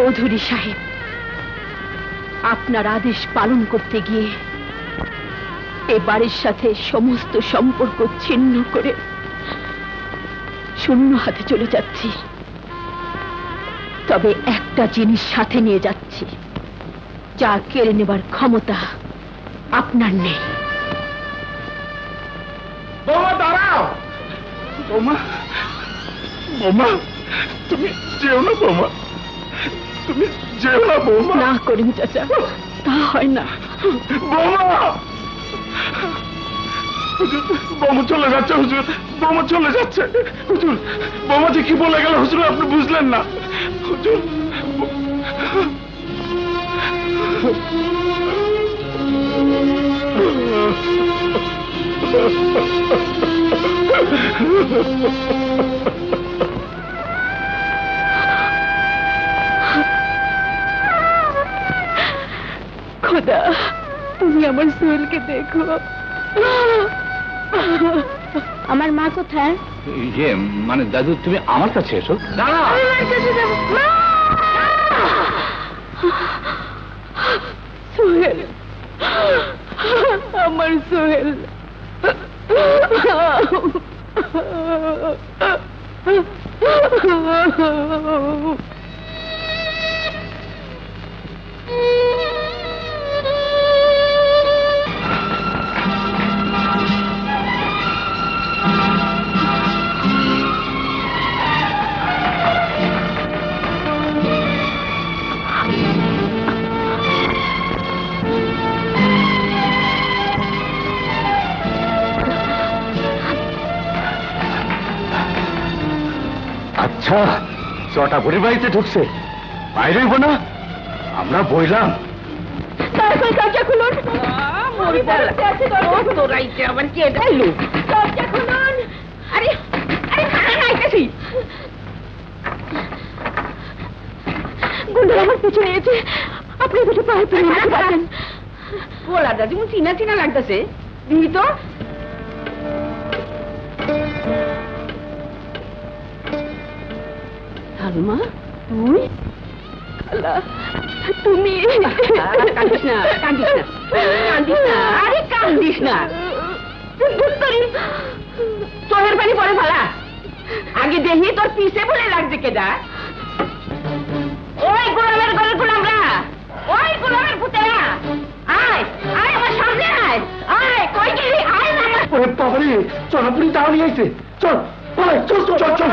চৌধুরী সাহেব, আপনার আদেশ পালন করতে গিয়ে এ বাড়ির সাথে সমস্ত সম্পর্ক ছিন্ন করে শূন্য হাতে চলে যাচ্ছি। তবে একটা জিনিস সাথে নিয়ে যাচ্ছি, যা কেড়ে নেবার ক্ষমতা আপনার নেই। বৌমা দাঁড়াও। বৌমা, বৌমা তুমি যেও না বৌমা, তুমি যেও না বৌমা। না করিম চাচা, তা হয় না। বৌমা, হুজুর বৌমা চলে যাচ্ছে। হুজুর বৌমা চলে যাচ্ছে। হুজুর বৌমা যে কি বলে গেল হুজুর আপনি বুঝলেন না। হুজুর খোদা, তুমি আমার সোহেলকে দেখো। আমার মা কোথায়? ইয়ে মানে দাদু, তুমি আমার কাছে এসো। সোহেল, আমার সোহেল। আচ্ছা, চটা বুড়ির বাড়িতে ঢুকছে, বাইরে হইব না? আমরা বইলাম তাড়াতাড়ি দরজা খুলুন। তোরাইতে আবার কে ডাইলো? দরজা খুলুন। আরে আরে খানা আইতেছি। গুন্ডা আমার পিছনে এসে আপনি দুটো পায়ে পড়ে বাঁচেন। বলা দাদি মু চিনা চিনা লাগতেছে। দিদি তো হালমা, তুই তুমি কান্দিস না, কান্দিস না, কান্দিস না, আরে কান্দিস না। তোর পানি পরে ভালা, আগে দেখি তোর পিছে বলে লাগছে কেডা। ওই গোলামের ঘরের গোলামরা, ওই গোলামের ভূতেরা, আয় আয় আমার সামনে আয়, আয় কই গেলি, আয় না। বাবারে চটাপুরি তাহলে আইছে। চল চল চল চল।